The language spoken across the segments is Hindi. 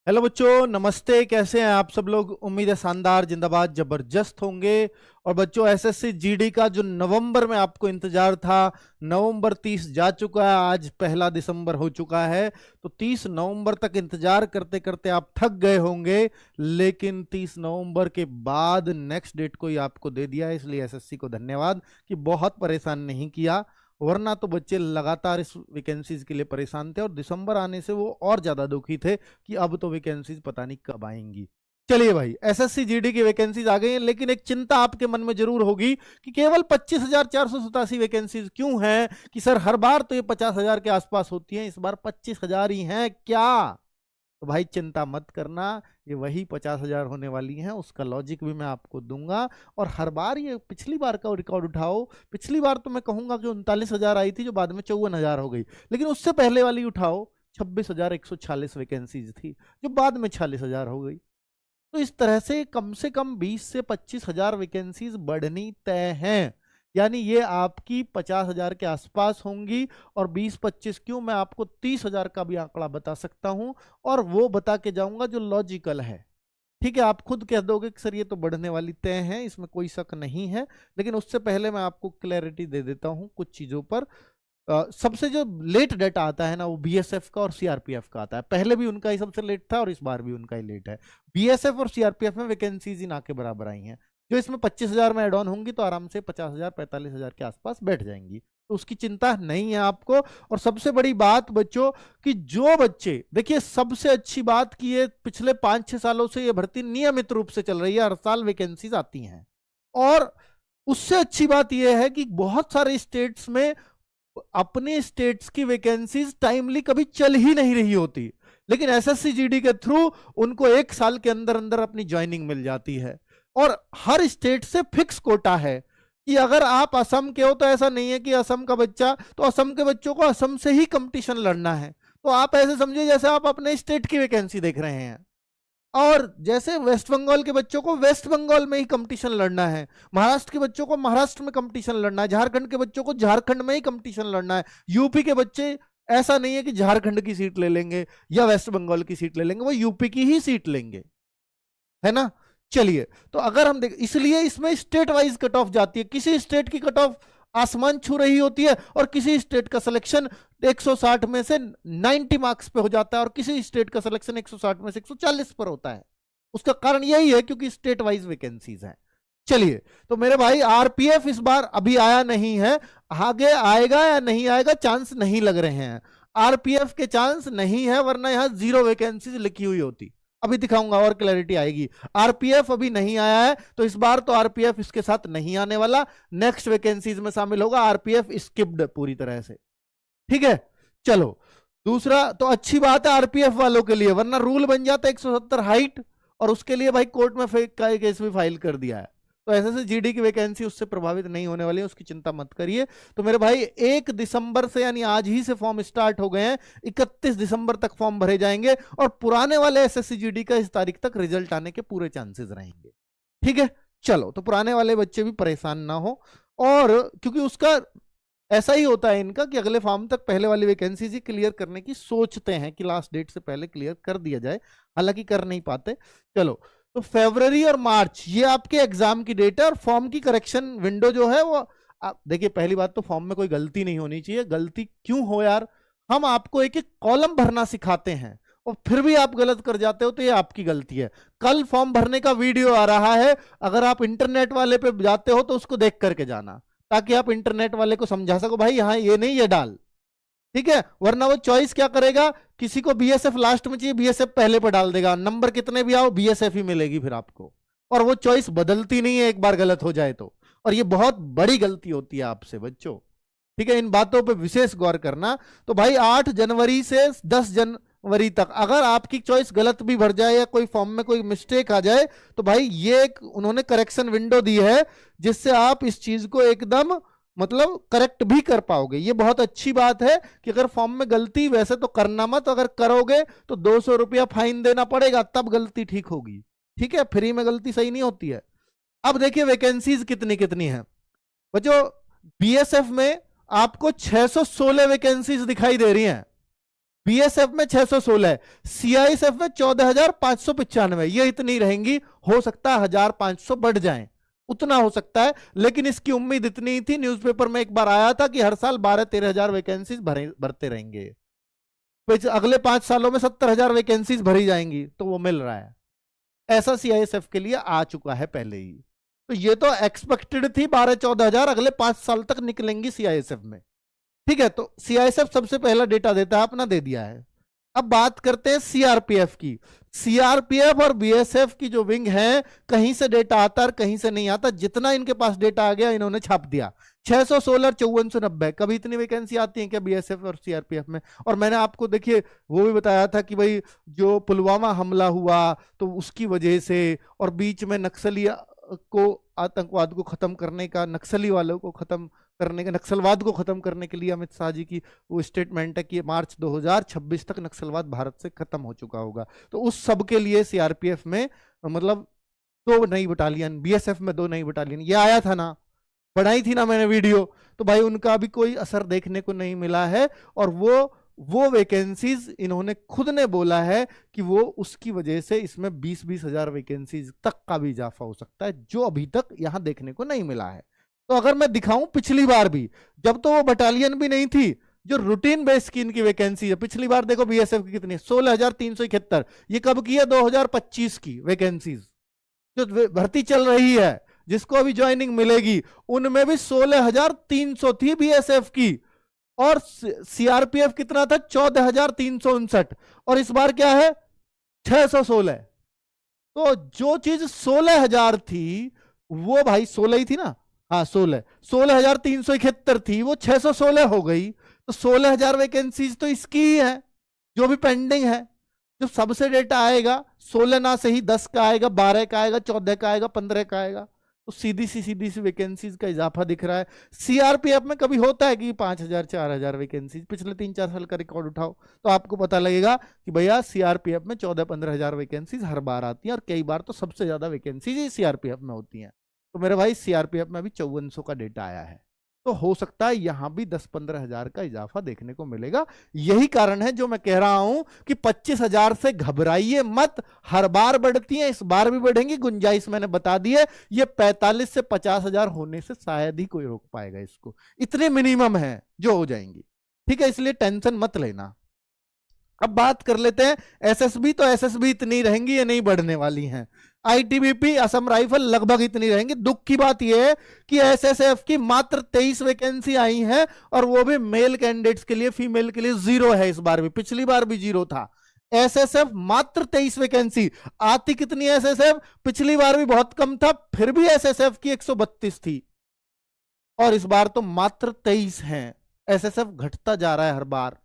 हेलो बच्चों, नमस्ते। कैसे हैं आप सब लोग? उम्मीद है शानदार, जिंदाबाद, जबरदस्त होंगे। और बच्चों, एसएससी जीडी का जो नवंबर में आपको इंतजार था, नवंबर 30 जा चुका है। आज 1 दिसंबर हो चुका है। तो 30 नवंबर तक इंतजार करते करते आप थक गए होंगे, लेकिन 30 नवंबर के बाद नेक्स्ट डेट को ही आपको दे दिया है। इसलिए एसएससी को धन्यवाद कि बहुत परेशान नहीं किया, वरना तो बच्चे लगातार इस वैकेंसीज के लिए परेशान थे और दिसंबर आने से वो और ज्यादा दुखी थे कि अब तो वैकेंसीज पता नहीं कब आएंगी। चलिए भाई, एसएससी जीडी की वैकेंसीज आ गई हैं, लेकिन एक चिंता आपके मन में जरूर होगी कि केवल 25,487 वैकेंसीज क्यों हैं? कि सर, हर बार तो ये 50,000 के आसपास होती हैं, इस बार 25,000 ही हैं क्या? तो भाई चिंता मत करना, ये वही 50,000 होने वाली हैं। उसका लॉजिक भी मैं आपको दूंगा। और हर बार ये पिछली बार का रिकॉर्ड उठाओ। पिछली बार तो मैं कहूंगा जो 39,000 आई थी, जो बाद में 54,000 हो गई, लेकिन उससे पहले वाली उठाओ, 26,146 वैकेंसीज थी, जो बाद में 46,000 हो गई। तो इस तरह से कम 20 से 25,000 वैकेंसीज बढ़नी तय हैं। यानी ये आपकी 50,000 के आसपास होंगी। और 20-25 क्यों, मैं आपको 30,000 का भी आंकड़ा बता सकता हूं, और वो बता के जाऊंगा जो लॉजिकल है। ठीक है, आप खुद कह दोगे कि सर ये तो बढ़ने वाली तय है, इसमें कोई शक नहीं है। लेकिन उससे पहले मैं आपको क्लैरिटी दे देता हूं कुछ चीजों पर। सबसे जो लेट डाटा आता है ना, वो बीएसएफ का और सीआरपीएफ का आता है। पहले भी उनका ही सबसे लेट था और इस बार भी उनका ही लेट है। बीएसएफ और सीआरपीएफ में वैकेंसीज ही ना के बराबर आई हैं। जो इसमें 25,000 में एड ऑन होंगी तो आराम से 50,000 45,000 के आसपास बैठ जाएंगी। तो उसकी चिंता नहीं है आपको। और सबसे बड़ी बात बच्चों, कि जो बच्चे, देखिए सबसे अच्छी बात कि ये पिछले 5-6 सालों से ये भर्ती नियमित रूप से चल रही है, हर साल वैकेंसीज आती हैं। और उससे अच्छी बात यह है कि बहुत सारे स्टेट्स में अपने स्टेट्स की वैकेंसीज टाइमली कभी चल ही नहीं रही होती, लेकिन एसएससी जीडी के थ्रू उनको 1 साल के अंदर अंदर अपनी ज्वाइनिंग मिल जाती है। और हर स्टेट से फिक्स कोटा है कि अगर आप असम के हो तो ऐसा नहीं है कि असम का बच्चा, तो असम के बच्चों को असम से ही कंपटीशन लड़ना है। तो आप ऐसे समझिए जैसे आप अपने स्टेट की वैकेंसी देख रहे हैं। और जैसे वेस्ट बंगाल के बच्चों को वेस्ट बंगाल में ही कंपटीशन लड़ना है, महाराष्ट्र के बच्चों को महाराष्ट्र में कंपटीशन लड़ना है, झारखंड के बच्चों को झारखंड में ही कंपटीशन लड़ना है। यूपी के बच्चे, ऐसा नहीं है कि झारखंड की सीट ले लेंगे या वेस्ट बंगाल की सीट ले लेंगे, वो यूपी की ही सीट लेंगे, है ना। चलिए, तो अगर हम देख, इसलिए इसमें स्टेट वाइज कट ऑफ जाती है। किसी स्टेट की कट ऑफ आसमान छू रही होती है, और किसी स्टेट का सिलेक्शन 160 में से 90 मार्क्स पे हो जाता है, और किसी स्टेट का सिलेक्शन 160 में से 140 पर होता है। उसका कारण यही है क्योंकि स्टेट वाइज वैकेंसीज हैं। चलिए, तो मेरे भाई आरपीएफ इस बार अभी आया नहीं है, आगे आएगा या नहीं आएगा चांस नहीं लग रहे हैं। आरपीएफ के चांस नहीं है, वरना यहां 0 वैकेंसीज लिखी हुई होती। अभी दिखाऊंगा और क्लैरिटी आएगी। आरपीएफ अभी नहीं आया है, तो इस बार तो आरपीएफ इसके साथ नहीं आने वाला, नेक्स्ट वैकेंसीज में शामिल होगा। आरपीएफ स्किप्ड पूरी तरह से। ठीक है, चलो। दूसरा तो अच्छी बात है आरपीएफ वालों के लिए, वरना रूल बन जाता है 170 हाइट, और उसके लिए भाई कोर्ट में फेक का केस भी फाइल कर दिया है। तो ऐसे से जीडी की वैकेंसी उससे प्रभावित नहीं होने वाली है, उसकी चिंता मत करिए। तो मेरे भाई 1 दिसंबर से, यानी आज ही से फॉर्म स्टार्ट हो गए हैं। 31 दिसंबर तक फॉर्म भरे जाएंगे, और पुराने वाले एसएससी जीडी का इस तारीख तक रिजल्ट आने के पूरे चांसेस रहेंगे। ठीक है, चलो। तो पुराने वाले बच्चे भी परेशान ना हो, और क्योंकि उसका ऐसा ही होता है इनका कि अगले फॉर्म तक पहले वाली वैकेंसी ही क्लियर करने की सोचते हैं कि लास्ट डेट से पहले क्लियर कर दिया जाए, हालांकि कर नहीं पाते। चलो, तो फरवरी और मार्च ये आपके एग्जाम की डेट है, और फॉर्म की करेक्शन विंडो जो है वो, आप देखिए, पहली बात तो फॉर्म में कोई गलती नहीं होनी चाहिए। गलती क्यों हो यार, हम आपको एक एक कॉलम भरना सिखाते हैं, और फिर भी आप गलत कर जाते हो, तो ये आपकी गलती है। कल फॉर्म भरने का वीडियो आ रहा है, अगर आप इंटरनेट वाले पे जाते हो तो उसको देख करके जाना, ताकि आप इंटरनेट वाले को समझा सको भाई यहाँ ये नहीं ये डाल। ठीक है, वरना वो चॉइस क्या करेगा, किसी को बीएसएफ लास्ट में चाहिए, बीएसएफ पहले पर डाल देगा, नंबर कितने भी आओ बीएसएफ ही मिलेगी फिर आपको। और वो चॉइस बदलती नहीं है एक बार गलत हो जाए तो, और ये बहुत बड़ी गलती होती है आपसे बच्चों। ठीक है, इन बातों पे विशेष गौर करना। तो भाई 8 जनवरी से 10 जनवरी तक अगर आपकी चॉइस गलत भी भर जाए या कोई फॉर्म में कोई मिस्टेक आ जाए, तो भाई ये एक उन्होंने करेक्शन विंडो दी है, जिससे आप इस चीज को एकदम मतलब करेक्ट भी कर पाओगे। ये बहुत अच्छी बात है कि अगर फॉर्म में गलती, वैसे तो करना मत, अगर करोगे तो 200 रुपया फाइन देना पड़ेगा, तब गलती ठीक होगी। ठीक है, फ्री में गलती सही नहीं होती है। अब देखिए वैकेंसीज कितनी कितनी है बच्चों। बीएसएफ में आपको 616 वैकेंसीज दिखाई दे रही हैं। बीएसएफ में 616 है, सीआईएसएफ में 14,595, ये इतनी रहेंगी। हो सकता है 1,500 बढ़ जाएं, उतना हो सकता है, लेकिन इसकी उम्मीद इतनी थी। न्यूज़पेपर में एक बार आया था कि हर साल 12-13 हजार वैकेंसीज भरते रहेंगे, तो अगले 5 सालों में 70,000 वैकेंसीज भरी जाएंगी, तो वो मिल रहा है। ऐसा सीआईएसएफ के लिए आ चुका है पहले ही। तो ये तो एक्सपेक्टेड थी 12-14 हजार अगले 5 साल तक निकलेंगी सीआईएसएफ में। ठीक है, तो सीआईएसएफ सबसे पहला डेटा देता है, अपना दे दिया है। अब बात करते हैं सीआरपीएफ की। सीआरपीएफ और बीएसएफ की जो विंग है, कहीं से डेटा आता है, कहीं से नहीं आता। जितना इनके पास डेटा आ गया इन्होंने छाप दिया। 616, 5490, कभी इतनी वैकेंसी आती है क्या बीएसएफ और सीआरपीएफ में? और मैंने आपको देखिए वो भी बताया था कि भाई जो पुलवामा हमला हुआ तो उसकी वजह से, और बीच में नक्सली को, आतंकवाद को खत्म करने का, नक्सली वालों को खत्म करने का, नक्सलवाद को खत्म करने के लिए अमित शाह जी की वो स्टेटमेंट है कि मार्च 2026 तक नक्सलवाद भारत से खत्म हो चुका होगा। तो उस सब के लिए सीआरपीएफ में मतलब 2 नई बटालियन, बीएसएफ में 2 नई बटालियन, ये आया था ना, बनाई थी ना मैंने वीडियो। तो भाई उनका भी कोई असर देखने को नहीं मिला है, और वो वैकेंसीज इन्होंने खुद ने बोला है कि वो उसकी वजह से इसमें 20-20 हजार वैकेंसीज तक का भी इजाफा हो सकता है, जो अभी तक यहां देखने को नहीं मिला है। तो अगर मैं दिखाऊं पिछली बार भी, जब तो वो बटालियन भी नहीं थी, जो रूटीन बेस की इनकी वैकेंसी है, पिछली बार देखो बीएसएफ की कितनी, 16,371। ये कब की है? 2025 की वैकेंसीज जो भर्ती चल रही है, जिसको अभी ज्वाइनिंग मिलेगी, उनमें भी 16,300 थी बीएसएफ की, और सीआरपीएफ कितना था? 14,359, और इस बार क्या है? 616। तो जो चीज 16,000 थी वो भाई 16 ही थी ना, हाँ 16,371 थी, वो 616 हो गई। तो 16,000 वैकेंसीज तो इसकी ही है जो भी पेंडिंग है। जो सबसे डेटा आएगा 16 ना से ही 10 का आएगा, 12 का आएगा, 14 का आएगा, 15 का आएगा। तो सीधी सी वैकेंसीज का इजाफा दिख रहा है। सीआरपीएफ में कभी होता है कि 5,000 4,000 वैकेंसीज, पिछले 3-4 साल का रिकॉर्ड उठाओ तो आपको पता लगेगा कि भैया सीआरपीएफ में 14-15 हजार वैकेंसीज हर बार आती हैं, और कई बार तो सबसे ज्यादा वैकेंसीज ही सीआरपीएफ में होती हैं। तो मेरे भाई सीआरपीएफ में अभी 5400 का डेटा आया है, तो हो सकता है यहां भी 10-15 हजार का इजाफा देखने को मिलेगा। यही कारण है जो मैं कह रहा हूं कि 25,000 से घबराइए मत, हर बार बढ़ती है, इस बार भी बढ़ेंगी, गुंजाइश मैंने बता दी है। ये 45 से 50,000 होने से शायद ही कोई रोक पाएगा इसको, इतने मिनिमम है जो हो जाएंगी। ठीक है, इसलिए टेंशन मत लेना। अब बात कर लेते हैं एसएसबी। तो एसएसबी इतनी रहेंगी, ये नहीं बढ़ने वाली हैं। आईटीबीपी, असम राइफल लगभग इतनी रहेंगी। दुख की बात यह है कि एसएसएफ की मात्र 23 वैकेंसी आई हैं, और वो भी मेल कैंडिडेट्स के लिए, फीमेल के लिए 0 है इस बार भी, पिछली बार भी 0 था। एसएसएफ मात्र 23 वैकेंसी। आती कितनी है एसएसएफ? पिछली बार भी बहुत कम था, फिर भी एसएसएफ की 132 थी, और इस बार तो मात्र 23 हैं। एसएसएफ घटता जा रहा है हर बार,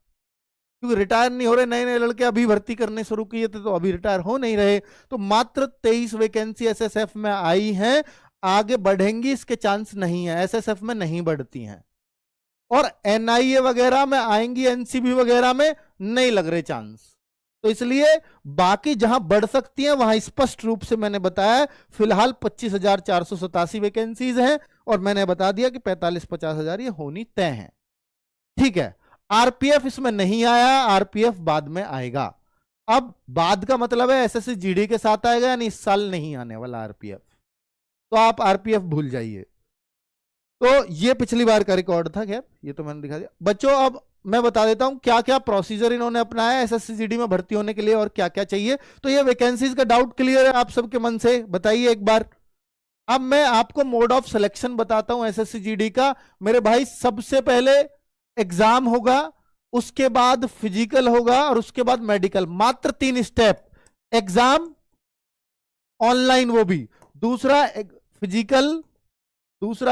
क्योंकि रिटायर नहीं हो रहे, नए नए लड़के अभी भर्ती करने शुरू किए थे तो अभी रिटायर हो नहीं रहे। तो मात्र 23 वैकेंसी एसएसएफ में आई हैं, आगे बढ़ेंगी इसके चांस नहीं है, एसएसएफ में नहीं बढ़ती हैं। और एनआईए वगैरह में आएंगी, एनसीबी वगैरह में नहीं लग रहे चांस। तो इसलिए बाकी जहां बढ़ सकती हैं वहां स्पष्ट रूप से मैंने बताया, फिलहाल 25,487 वैकेंसीज हैं, और मैंने बता दिया कि 45-50 हजार ये होनी तय है। ठीक है, आरपीएफ इसमें नहीं आया, आरपीएफ बाद में आएगा। अब बाद का मतलब है एसएससी जीडी के साथ आएगा, यानी इस साल नहीं आने वाला आरपीएफ, तो आप आरपीएफ भूल जाइए। तो ये पिछली बार का रिकॉर्ड था, खैर ये तो मैंने दिखा दिया। बच्चों अब मैं बता देता हूं क्या क्या प्रोसीजर इन्होंने अपनाया एसएससी जीडी में भर्ती होने के लिए, और क्या क्या चाहिए। तो ये वैकेंसीज का डाउट क्लियर है आप सबके मन से? बताइए एक बार। अब मैं आपको मोड ऑफ सिलेक्शन बताता हूं एसएससी जीडी का। मेरे भाई सबसे पहले एग्जाम होगा, उसके बाद फिजिकल होगा, और उसके बाद मेडिकल। मात्र 3 स्टेप, एग्जाम, ऑनलाइन वो भी, दूसरा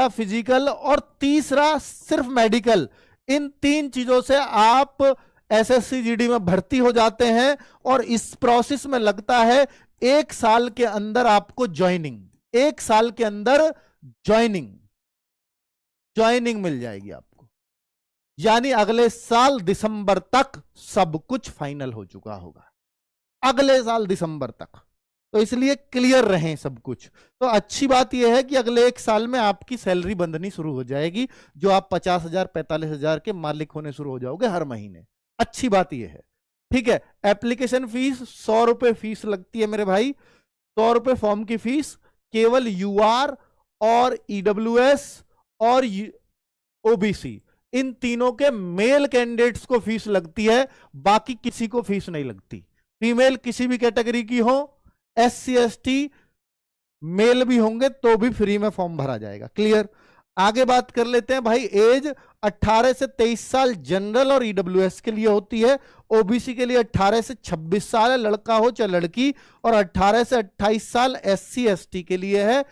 फिजिकल, और तीसरा सिर्फ मेडिकल। इन 3 चीजों से आप एसएससी जीडी में भर्ती हो जाते हैं, और इस प्रोसेस में लगता है 1 साल के अंदर आपको ज्वाइनिंग, 1 साल के अंदर ज्वाइनिंग मिल जाएगी आपको। यानी अगले साल दिसंबर तक सब कुछ फाइनल हो चुका होगा, अगले साल दिसंबर तक। तो इसलिए क्लियर रहें सब कुछ। तो अच्छी बात यह है कि अगले 1 साल में आपकी सैलरी बंधनी शुरू हो जाएगी, जो आप 50,000 45,000 के मालिक होने शुरू हो जाओगे हर महीने। अच्छी बात यह है, ठीक है। एप्लीकेशन फीस 100 रुपए फीस लगती है मेरे भाई, 100 रुपए फॉर्म की फीस, केवल यूआर और ईडब्ल्यूएस और ओबीसी इन तीनों के मेल कैंडिडेट्स को फीस लगती है, बाकी किसी को फीस नहीं लगती। फीमेल किसी भी कैटेगरी की हो, एससी एसटी मेल भी होंगे तो भी फ्री में फॉर्म भरा जाएगा। क्लियर। आगे बात कर लेते हैं भाई। एज 18 से 23 साल जनरल और ईडब्ल्यूएस के लिए होती है, ओबीसी के लिए 18 से 26 साल है, लड़का हो चाहे लड़की, और 18 से 28 साल एससी एसटी के लिए है।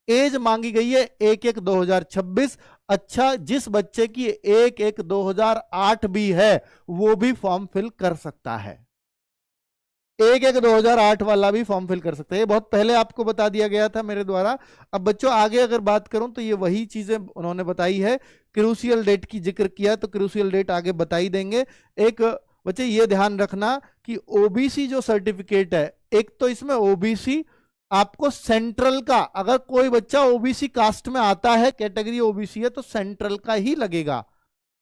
एज मांगी गई है 1/1/2026। अच्छा, जिस बच्चे की 1/1/2008 भी है वो भी फॉर्म फिल कर सकता है, 1/1/2008 वाला भी फॉर्म फिल कर सकते हैं। बहुत पहले आपको बता दिया गया था मेरे द्वारा। अब बच्चों आगे अगर बात करूं तो ये वही चीजें उन्होंने बताई है। क्रूशियल डेट की जिक्र किया तो क्रूशियल डेट आगे बताई देंगे। एक बच्चे ये ध्यान रखना कि ओबीसी जो सर्टिफिकेट है, एक तो इसमें ओबीसी आपको सेंट्रल का, अगर कोई बच्चा ओबीसी कास्ट में आता है, कैटेगरी ओबीसी है, तो सेंट्रल का ही लगेगा।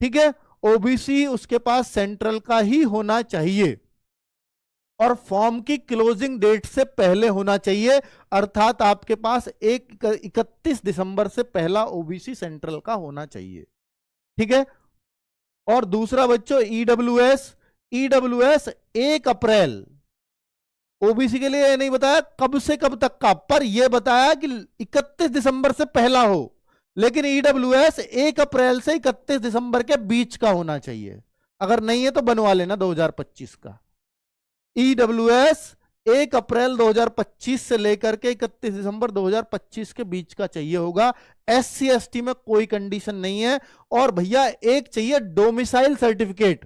ठीक है, ओबीसी उसके पास सेंट्रल का ही होना चाहिए और फॉर्म की क्लोजिंग डेट से पहले होना चाहिए, अर्थात आपके पास 31 दिसंबर से पहला ओबीसी सेंट्रल का होना चाहिए। ठीक है। और दूसरा बच्चों ईडब्ल्यूएस, ईडब्ल्यूएस 1 अप्रैल, ओबीसी के लिए नहीं बताया कब से कब तक का, पर यह बताया कि 31 दिसंबर से पहला हो, लेकिन ईडब्ल्यूएस 1 अप्रैल से 31 दिसंबर के बीच का होना चाहिए। अगर नहीं है तो बनवा लेना 2025 का। ईडब्ल्यूएस 1 अप्रैल 2025 से लेकर के 31 दिसंबर 2025 के बीच का चाहिए होगा। एससी एसटी में कोई कंडीशन नहीं है। और भैया एक चाहिए domicile certificate,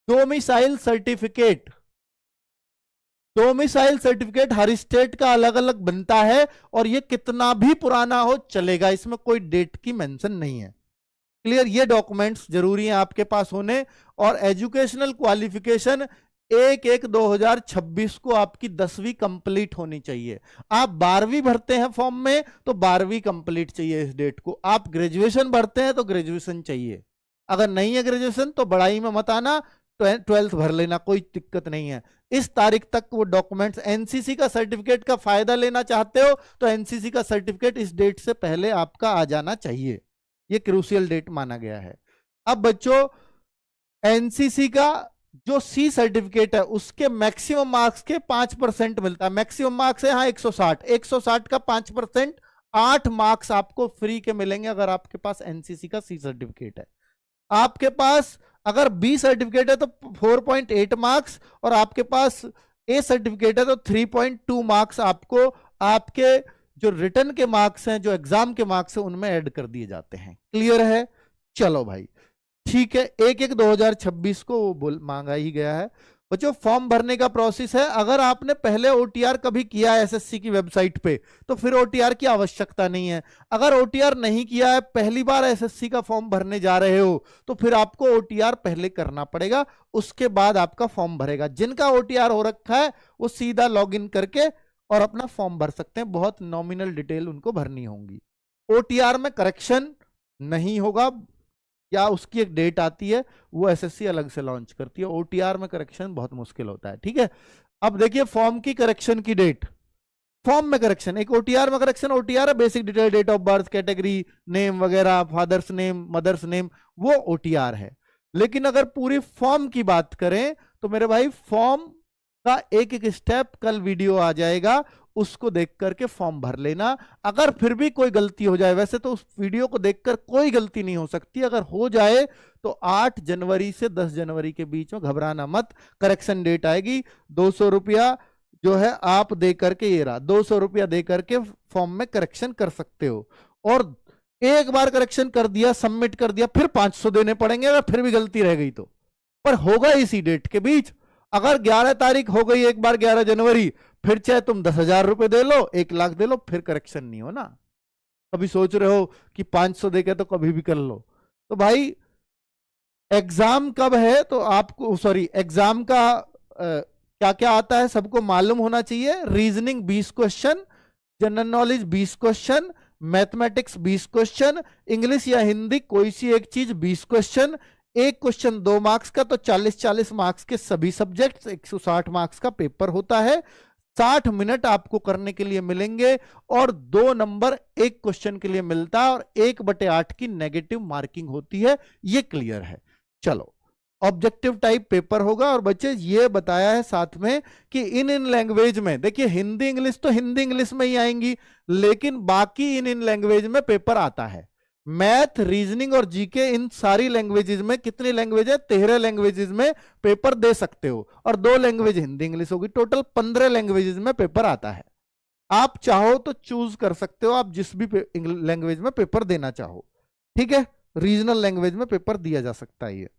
domicile certificate, domicile certificate हर स्टेट का अलग अलग बनता है और ये कितना भी पुराना हो चलेगा, इसमें कोई डेट की मेंशन नहीं है। क्लियर। ये डॉक्यूमेंट्स जरूरी हैं आपके पास होने। और एजुकेशनल क्वालिफिकेशन 1/1/2026 को आपकी 10वीं कंप्लीट होनी चाहिए। आप 12वीं भरते हैं फॉर्म में तो 12वीं कंप्लीट चाहिए इस डेट को। आप ग्रेजुएशन भरते हैं तो ग्रेजुएशन चाहिए। अगर नहीं है ग्रेजुएशन तो बड़ाई में मत आना, 12th भर लेना, कोई दिक्कत नहीं है। इस तारीख तक वो डॉक्यूमेंट्स, एनसीसी का सर्टिफिकेट का फायदा लेना चाहते हो तो एनसीसी का सर्टिफिकेट इस डेट से पहले आपका आ जाना चाहिए। ये क्रूशियल डेट माना गया है। अब बच्चों एनसीसी का जो सी सर्टिफिकेट है उसके मैक्सिमम मार्क्स के 5% मिलता है। मैक्सिमम मार्क्स है यहाँ 160, 160 का 5%, 8 मार्क्स आपको फ्री के मिलेंगे अगर आपके पास एनसीसी का सी सर्टिफिकेट है। आपके पास अगर बी सर्टिफिकेट है तो 4.8 मार्क्स, और आपके पास ए सर्टिफिकेट है तो 3.2 मार्क्स आपको आपके जो रिटर्न के मार्क्स हैं, जो एग्जाम के मार्क्स हैं, उनमें ऐड कर दिए जाते हैं। क्लियर है। चलो भाई ठीक है। 1/1/2026 को वो मांगा ही गया है। बच्चों फॉर्म भरने का प्रोसेस है, अगर आपने पहले ओटीआर कभी किया है एसएससी की वेबसाइट पे तो फिर ओटीआर की आवश्यकता नहीं है। अगर ओटीआर नहीं किया है, पहली बार एसएससी का फॉर्म भरने जा रहे हो तो फिर आपको ओटीआर पहले करना पड़ेगा, उसके बाद आपका फॉर्म भरेगा। जिनका ओटीआर हो रखा है वो सीधा लॉगिन करके और अपना फॉर्म भर सकते हैं, बहुत नॉमिनल डिटेल उनको भरनी होंगी। ओटीआर में करेक्शन नहीं होगा, या उसकी एक डेट आती है वो एसएससी अलग से लॉन्च करती है। ओटीआर में करेक्शन बहुत मुश्किल होता है। ठीक है। अब देखिए फॉर्म की करेक्शन की डेट, फॉर्म में करेक्शन, एक ओटीआर में करेक्शन, ओटीआर है basic detail, date of birth, category, name वगैरह, फादर्स नेम, मदर्स नेम, वो ओटीआर है। लेकिन अगर पूरी फॉर्म की बात करें तो मेरे भाई फॉर्म का एक एक स्टेप कल वीडियो आ जाएगा, उसको देख करके फॉर्म भर लेना। अगर फिर भी कोई गलती हो जाए, वैसे तो उस वीडियो को देखकर कोई गलती नहीं हो सकती, अगर हो जाए तो 8 जनवरी से 10 जनवरी के बीच में घबराना मत, करेक्शन डेट आएगी। 200 रुपया जो है आप दे करके, ये रहा 200 रुपया दे करके फॉर्म में करेक्शन कर सकते हो। और एक बार करेक्शन कर दिया, सबमिट कर दिया, फिर 500 देने पड़ेंगे अगर फिर भी गलती रह गई तो, पर होगा इसी डेट के बीच। अगर 11 तारीख हो गई एक बार 11 जनवरी, फिर चाहे तुम 10,000 रुपए दे लो, 1 लाख दे लो, फिर करेक्शन नहीं हो ना। कभी सोच रहे हो कि 500 देके तो कभी भी कर लो। तो भाई एग्जाम कब है तो आपको, सॉरी एग्जाम का क्या क्या आता है सबको मालूम होना चाहिए। Reasoning 20 question, general knowledge 20 question, mathematics 20 question, English या हिंदी कोई सी एक चीज 20 क्वेश्चन, एक क्वेश्चन 2 मार्क्स का, तो 40-40 मार्क्स के सभी सब्जेक्ट्स, 160 मार्क्स का पेपर होता है। 60 मिनट आपको करने के लिए मिलेंगे और 2 नंबर एक क्वेश्चन के लिए मिलता है और 1/8 की नेगेटिव मार्किंग होती है। ये क्लियर है। चलो, ऑब्जेक्टिव टाइप पेपर होगा। और बच्चे ये बताया है साथ में कि इन लैंग्वेज में, देखिए हिंदी इंग्लिश तो हिंदी इंग्लिश में ही आएंगी, लेकिन बाकी इन लैंग्वेज में पेपर आता है। मैथ, रीजनिंग और जीके, इन सारी लैंग्वेजेस में, कितनी लैंग्वेज है, 13 लैंग्वेजेस में पेपर दे सकते हो और 2 लैंग्वेज हिंदी इंग्लिश होगी। टोटल 15 लैंग्वेजेस में पेपर आता है। आप चाहो तो चूज कर सकते हो, आप जिस भी लैंग्वेज में पेपर देना चाहो। ठीक है, रीजनल लैंग्वेज में पेपर दिया जा सकता है। ये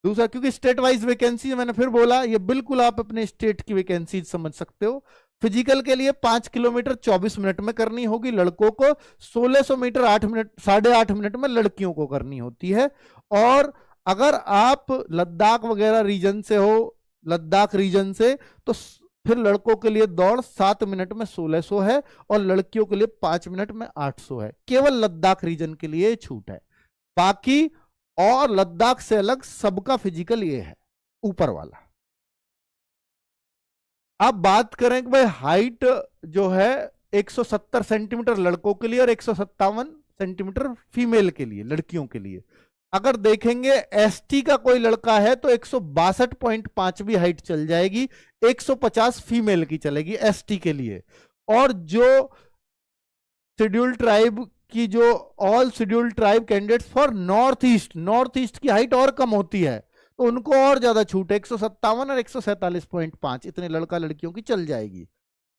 दूसरा, क्योंकि स्टेट वाइज वैकेंसी, मैंने फिर बोला, ये बिल्कुल आप अपने स्टेट की वैकेंसी समझ सकते हो। फिजिकल के लिए 5 किलोमीटर 24 मिनट में करनी होगी लड़कों को, 1600 मीटर 8.5 मिनट में लड़कियों को करनी होती है। और अगर आप लद्दाख वगैरह रीजन से हो, लद्दाख रीजन से, तो फिर लड़कों के लिए दौड़ 7 मिनट में 1600 है और लड़कियों के लिए 5 मिनट में 800 है। केवल लद्दाख रीजन के लिए छूट है, बाकी और लद्दाख से अलग सबका फिजिकल ये है, ऊपर वाला। अब बात करें कि भाई हाइट जो है 170 सेंटीमीटर लड़कों के लिए और 157 सेंटीमीटर फीमेल के लिए, लड़कियों के लिए। अगर देखेंगे एसटी का कोई लड़का है तो 162.5 भी हाइट चल जाएगी, 150 फीमेल की चलेगी एसटी के लिए। और जो शेड्यूल ट्राइब की, जो all schedule tribe candidates for north east की हाइट और कम होती है, तो उनको और ज्यादा छूट है, 157 और 147.5, इतने लड़का लड़कियों की चल जाएगी।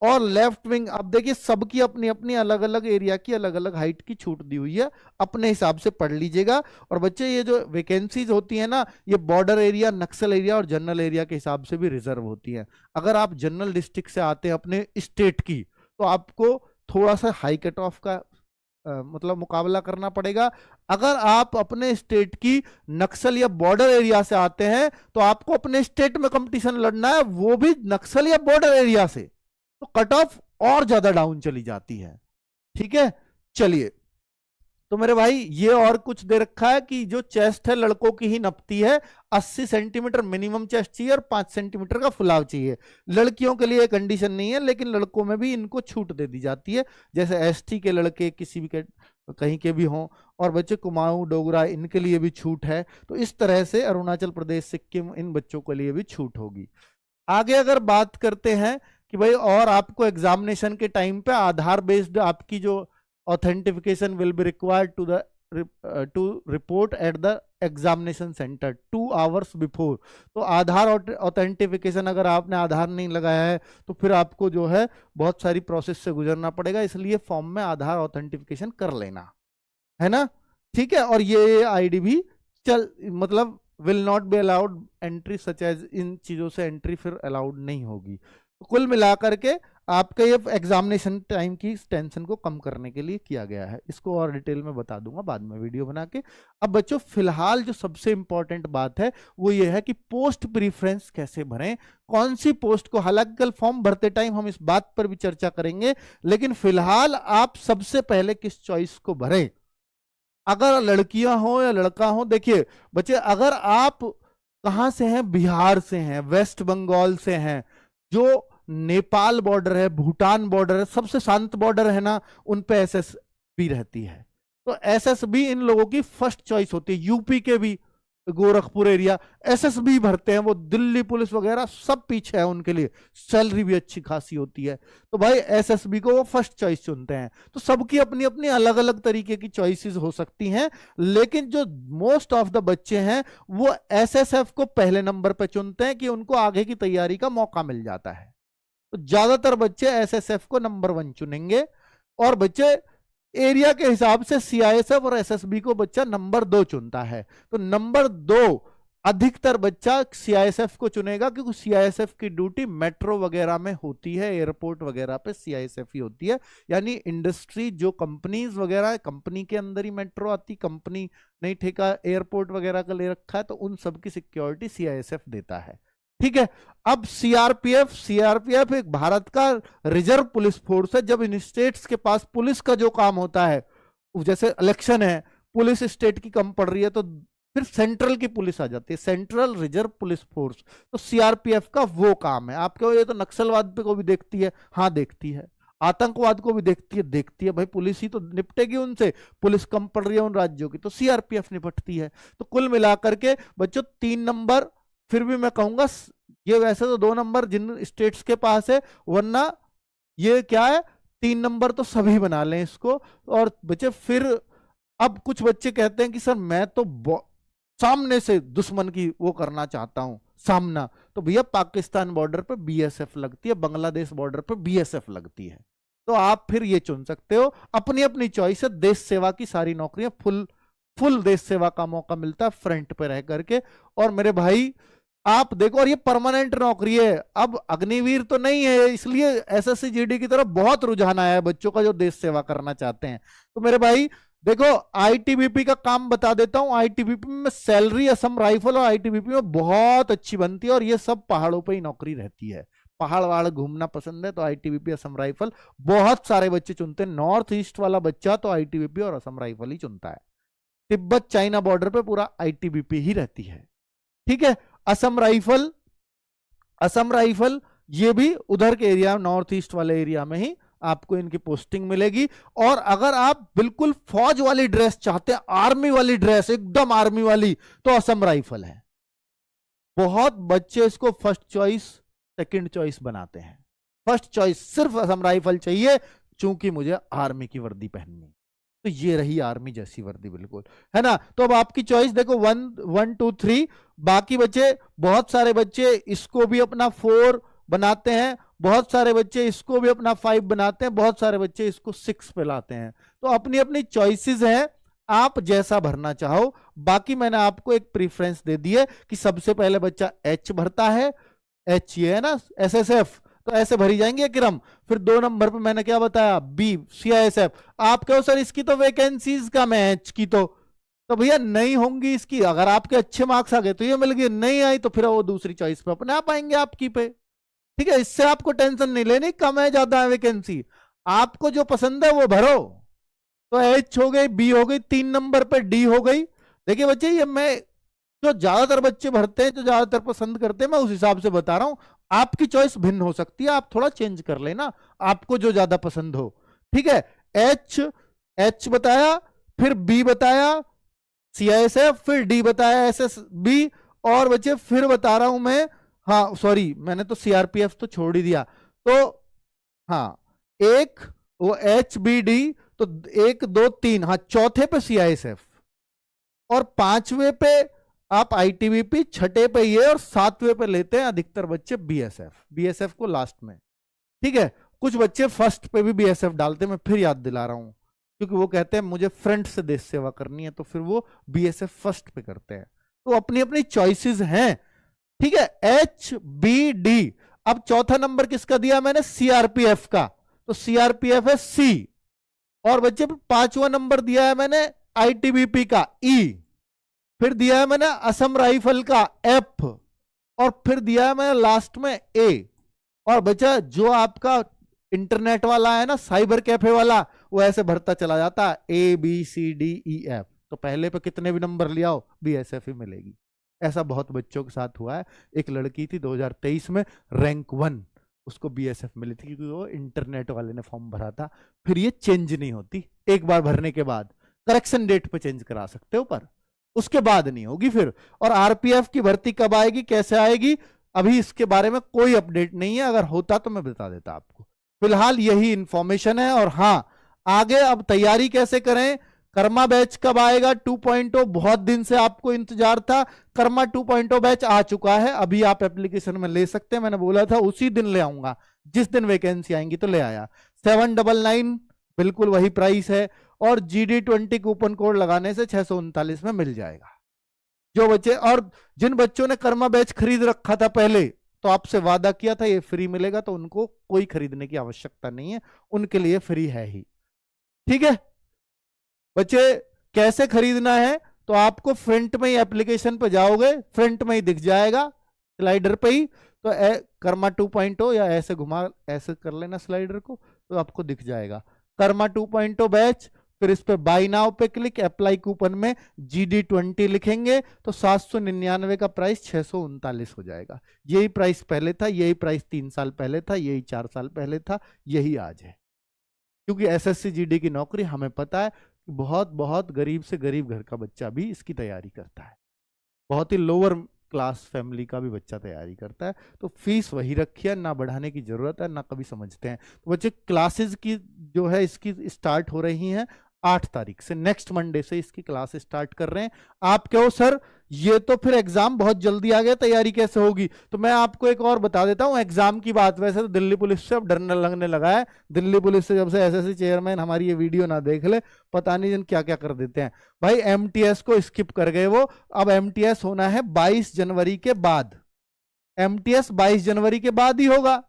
और लेफ्ट विंग, अब देखिए सबकी अपनी अपनी अलग अलग एरिया की अलग अलग हाइट की छूट दी हुई है, अपने हिसाब से पढ़ लीजिएगा। और बच्चे ये जो वैकेंसीज होती है ना, ये बॉर्डर एरिया, नक्सल एरिया और जनरल एरिया के हिसाब से भी रिजर्व होती है। अगर आप जनरल डिस्ट्रिक्ट से आते हैं अपने स्टेट की, तो आपको थोड़ा सा हाई कट ऑफ का मतलब मुकाबला करना पड़ेगा। अगर आप अपने स्टेट की नक्सल या बॉर्डर एरिया से आते हैं, तो आपको अपने स्टेट में कंपटीशन लड़ना है, वो भी नक्सल या बॉर्डर एरिया से, तो कट ऑफ और ज्यादा डाउन चली जाती है। ठीक है, चलिए, तो मेरे भाई ये और कुछ दे रखा है कि जो चेस्ट है लड़कों की ही नपती है, 80 सेंटीमीटर मिनिमम चेस्ट चाहिए और 5 सेंटीमीटर का फुलाव चाहिए। लड़कियों के लिए कंडीशन नहीं है, लेकिन लड़कों में भी इनको छूट दे दी जाती है, जैसे एसटी के लड़के किसी भी कहीं के भी हों, और बच्चे कुमाऊं डोगरा इनके लिए भी छूट है। तो इस तरह से अरुणाचल प्रदेश, सिक्किम, इन बच्चों के लिए भी छूट होगी। आगे अगर बात करते हैं कि भाई और आपको एग्जामिनेशन के टाइम पे आधार बेस्ड आपकी जो authentication will be required to report at the examination center 2 hours before। तो आधार ऑथेंटिफिकेशन, अगर आपने आधार नहीं लगाया है तो फिर आपको जो है बहुत सारी प्रोसेस से गुजरना पड़ेगा, इसलिए फॉर्म में आधार ऑथेंटिफिकेशन कर लेना है ना। ठीक है, और ये आईडी भी मतलब will not be allowed entry such as, इन चीजों से एंट्री फिर अलाउड नहीं होगी। तो कुल मिलाकर के आपके ये एग्जामिनेशन टाइम की टेंशन को कम करने के लिए किया गया है। इसको और डिटेल में बता दूंगा बाद में वीडियो बना के। अब बच्चों फिलहाल जो सबसे इंपॉर्टेंट बात है वो ये है कि पोस्ट प्रीफरेंस कैसे भरें, कौन सी पोस्ट को। हालांकि कल फॉर्म भरते टाइम हम इस बात पर भी चर्चा करेंगे, लेकिन फिलहाल आप सबसे पहले किस चॉइस को भरें, अगर लड़कियां हो या लड़का हो। देखिए बच्चे, अगर आप कहां से हैं, बिहार से हैं, वेस्ट बंगाल से हैं, जो नेपाल बॉर्डर है, भूटान बॉर्डर है, सबसे शांत बॉर्डर है ना, उन पे एसएसबी रहती है, तो एसएसबी इन लोगों की फर्स्ट चॉइस होती है। यूपी के भी गोरखपुर एरिया एसएसबी भरते हैं, वो दिल्ली पुलिस वगैरह सब पीछे है उनके लिए, सैलरी भी अच्छी खासी होती है, तो भाई एसएसबी को वो फर्स्ट चॉइस चुनते हैं। तो सबकी अपनी अपनी अलग अलग तरीके की चॉइसेस हो सकती हैं, लेकिन जो मोस्ट ऑफ द बच्चे हैं वो एसएसएफ को पहले नंबर पर चुनते हैं कि उनको आगे की तैयारी का मौका मिल जाता है। तो ज्यादातर बच्चे एसएसएफ को नंबर 1 चुनेंगे, और बच्चे एरिया के हिसाब से सीआईएसएफ और एसएसबी को बच्चा नंबर 2 चुनता है। तो नंबर 2 अधिकतर बच्चा सीआईएसएफ को चुनेगा, क्योंकि सीआईएसएफ की ड्यूटी मेट्रो वगैरह में होती है, एयरपोर्ट वगैरह पे सीआईएसएफ ही होती है। यानी इंडस्ट्री जो कंपनीज वगैरह है, कंपनी के अंदर ही मेट्रो आती, कंपनी नहीं ठेका एयरपोर्ट वगैरह का ले रखा है, तो उन सब की सिक्योरिटी सीआईएसएफ देता है। ठीक है, अब सीआरपीएफ एक भारत का रिजर्व पुलिस फोर्स है। जब इन स्टेट्स के पास पुलिस का जो काम होता है, जैसे इलेक्शन है, पुलिस स्टेट की कम पड़ रही है, तो फिर सेंट्रल की पुलिस आ जाती है, सेंट्रल रिजर्व पुलिस फोर्स। तो सीआरपीएफ का वो काम है। आपके ये तो नक्सलवाद पे को भी देखती है, हाँ देखती है, आतंकवाद को भी देखती है भाई, पुलिस ही तो निपटेगी उनसे, पुलिस कम पड़ रही है उन राज्यों की तो सीआरपीएफ निपटती है। तो कुल मिलाकर के बच्चों 3 नंबर, फिर भी मैं कहूंगा ये वैसे तो 2 नंबर जिन स्टेट्स के पास है, वरना ये क्या है 3 नंबर तो सभी बना लें इसको। और बच्चे फिर अब कुछ बच्चे कहते हैं कि सर मैं तो सामने से दुश्मन की वो करना चाहता हूं, सामना। तो भैया पाकिस्तान बॉर्डर पे बीएसएफ लगती है, बांग्लादेश बॉर्डर पे बीएसएफ लगती है। तो आप फिर ये चुन सकते हो, अपनी अपनी चॉइस है। देश सेवा की सारी नौकरियां फुल देश सेवा का मौका मिलता है फ्रंट पे रह करके। और मेरे भाई आप देखो, और ये परमानेंट नौकरी है, अब अग्निवीर तो नहीं है, इसलिए एसएससी जीडी की तरफ बहुत रुझान आया है बच्चों का जो देश सेवा करना चाहते हैं। तो मेरे भाई देखो, आईटीबीपी का काम बता देता हूं। आईटीबीपी में सैलरी असम राइफल और आईटीबीपी में बहुत अच्छी बनती है, और ये सब पहाड़ों पे ही नौकरी रहती है। पहाड़ वहाड़ घूमना पसंद है तो आईटीबीपी असम राइफल बहुत सारे बच्चे चुनते हैं। नॉर्थ ईस्ट वाला बच्चा तो आईटीबीपी और असम राइफल ही चुनता है। तिब्बत चाइना बॉर्डर पे पूरा आईटीबीपी ही रहती है। ठीक है, असम राइफल ये भी उधर के एरिया, नॉर्थ ईस्ट वाले एरिया में ही आपको इनकी पोस्टिंग मिलेगी। और अगर आप बिल्कुल फौज वाली ड्रेस चाहते हैं, आर्मी वाली ड्रेस, एकदम आर्मी वाली, तो असम राइफल है। बहुत बच्चे इसको फर्स्ट चॉइस सेकंड चॉइस बनाते हैं। फर्स्ट चॉइस सिर्फ असम राइफल चाहिए, चूंकि मुझे आर्मी की वर्दी पहननी। तो ये रही आर्मी जैसी वर्दी बिल्कुल, है ना। तो अब आपकी चॉइस देखो 1 2 3। बाकी बच्चे, बहुत सारे बच्चे इसको भी अपना 4 बनाते हैं, बहुत सारे बच्चे इसको भी अपना 5 बनाते हैं, बहुत सारे बच्चे इसको 6 पे लाते हैं। तो अपनी अपनी चॉइसेस हैं, आप जैसा भरना चाहो। बाकी मैंने आपको एक प्रीफरेंस दे दी है कि सबसे पहले बच्चा एच भरता है, एच ये है ना एसएसएफ, तो ऐसे भरी जाएंगे क्रम। फिर 2 नंबर पे मैंने क्या बताया, बी सीआईएसएफ। आप कहो सर इसकी तो वैकेंसीज कम है एच की, तो भैया नहीं होंगी इसकी। अगर आपके अच्छे मार्क्स आ गए तो ये मिल गई, नहीं आई तो फिर वो दूसरी चॉइस पे अपने आप आएंगे आपकी पे। ठीक है, इससे आपको टेंशन नहीं लेनी कम है ज्यादा है वैकेंसी, आपको जो पसंद है वो भरो। तो एच हो गई, बी हो गई, 3 नंबर पे डी हो गई। देखिए बच्चे, ये मैं जो ज्यादातर बच्चे भरते हैं, जो ज्यादातर पसंद करते हैं, मैं उस हिसाब से बता रहा हूं। आपकी चॉइस भिन्न हो सकती है, आप थोड़ा चेंज कर लेना, आपको जो ज्यादा पसंद हो। ठीक है, एच बताया, फिर बी बताया सीआईएसएफ, फिर डी बताया एसएसबी। और बच्चे फिर बता रहा हूं मैं, हाँ सॉरी मैंने तो सीआरपीएफ तो छोड़ ही दिया। तो हाँ, एक वो एच बी डी, तो 1 2 3, हाँ चौथे पे सीआईएसएफ, और 5वें पे आप आईटीबीपी, 6ठे पे ये, और 7वें पे लेते हैं अधिकतर बच्चे बीएसएफ को लास्ट में। ठीक है, कुछ बच्चे फर्स्ट पे भी बीएसएफ डालते हैं, मैं फिर याद दिला रहा हूं, क्योंकि वो कहते हैं मुझे फ्रंट से देश सेवा करनी है, तो फिर वो बीएसएफ फर्स्ट पे करते हैं। तो अपनी अपनी चॉइसेस हैं। ठीक है, एच बी डी। अब चौथा नंबर किसका दिया मैंने, सीआरपीएफ का, तो सीआरपीएफ है सी। और बच्चे 5वां नंबर दिया है मैंने आईटीबीपी का, ई। फिर दिया है मैंने असम राइफल का, एफ। और फिर दिया है मैंने लास्ट में, ए। और बच्चा जो आपका इंटरनेट वाला है ना, साइबर कैफे वाला, वो ऐसे भरता चला जाता है A B C D E F. तो पहले पे कितने भी नंबर ले आओ बीएसएफ ही मिलेगी। ऐसा बहुत बच्चों के साथ हुआ है। एक लड़की थी 2023 में, रैंक 1, उसको बीएसएफ मिली थी क्योंकि वो इंटरनेट वाले ने फॉर्म भरा था। फिर ये चेंज नहीं होती, एक बार भरने के बाद करेक्शन डेट पे चेंज करा सकते हो, पर उसके बाद नहीं होगी फिर। और आरपीएफ की भर्ती कब आएगी, कैसे आएगी, अभी इसके बारे में कोई अपडेट नहीं है, अगर होता तो मैं बता देता आपको। फिलहाल यही इंफॉर्मेशन है। और हाँ, आगे अब तैयारी कैसे करें, कर्मा बैच कब आएगा 2.0, बहुत दिन से आपको इंतजार था। कर्मा 2.0 बैच आ चुका है, अभी आप एप्लीकेशन में ले सकते हैं। मैंने बोला था उसी दिन ले आऊंगा, जिस दिन वैकेंसी आएंगी तो ले आया। 799 बिल्कुल वही प्राइस है, और GD20 कूपन कोड लगाने से 639 में मिल जाएगा। जो बच्चे, और जिन बच्चों ने कर्मा बैच खरीद रखा था पहले, तो आपसे वादा किया था ये फ्री मिलेगा, तो उनको कोई खरीदने की आवश्यकता नहीं है, उनके लिए फ्री है ही। ठीक है बच्चे, कैसे खरीदना है, तो आपको फ्रंट में ही एप्लीकेशन पे जाओगे, फ्रंट में ही दिख जाएगा स्लाइडर पे ही। तो कर्मा 2.0, या ऐसे घुमा, ऐसे कर लेना स्लाइडर को, तो आपको दिख जाएगा कर्मा 2.0 बैच। फिर इस पे बाई नाउ पे क्लिक, अप्लाई कूपन में GD20 लिखेंगे तो 799 का प्राइस 639 हो जाएगा। यही प्राइस पहले था, यही प्राइस 3 साल पहले था, यही 4 साल पहले था, यही आज है। क्योंकि SSC GD की नौकरी हमें पता है बहुत बहुत गरीब से गरीब घर का बच्चा भी इसकी तैयारी करता है, बहुत ही लोअर क्लास फैमिली का भी बच्चा तैयारी करता है। तो फीस वही रखी है, ना बढ़ाने की जरूरत है, ना कभी समझते हैं। तो बच्चे क्लासेस की जो है इसकी स्टार्ट हो रही हैं 8 तारीख से, नेक्स्ट मंडे से इसकी क्लास स्टार्ट कर रहे हैं। आप कहो सर ये तो फिर एग्जाम बहुत जल्दी आ गया, तैयारी कैसे होगी? तो मैं आपको एक और बता देता हूं एग्जाम की बात। वैसे तो दिल्ली पुलिस से अब डरने लगने लगा है, दिल्ली पुलिस से जब से SSC चेयरमैन हमारी ये वीडियो ना देख ले, पता नहीं जन क्या क्या कर देते हैं। भाई MTS को स्किप कर गए वो, अब MTS होना है 22 जनवरी के बाद। MTS 22 जनवरी के बाद ही होगा,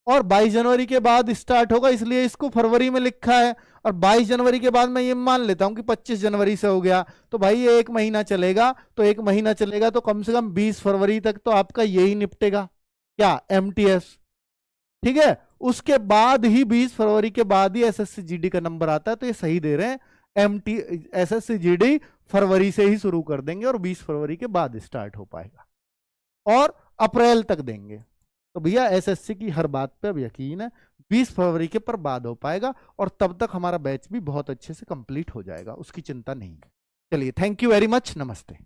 और 22 जनवरी के बाद स्टार्ट होगा, इसलिए इसको फरवरी में लिखा है। और 22 जनवरी के बाद मैं ये मान लेता हूं कि 25 जनवरी से हो गया, तो भाई ये 1 महीना चलेगा। तो 1 महीना चलेगा तो कम से कम 20 फरवरी तक तो आपका यही निपटेगा, क्या MTS, ठीक है। उसके बाद ही 20 फरवरी के बाद ही SSC GD का नंबर आता है। तो ये सही दे रहे हैं, SSC GD फरवरी से ही शुरू कर देंगे और 20 फरवरी के बाद स्टार्ट हो पाएगा और अप्रैल तक देंगे। तो भैया SSC की हर बात पे अब यकीन है, 20 फरवरी के पर बाद हो पाएगा और तब तक हमारा बैच भी बहुत अच्छे से कंप्लीट हो जाएगा, उसकी चिंता नहीं है। चलिए, थैंक यू वेरी मच, नमस्ते।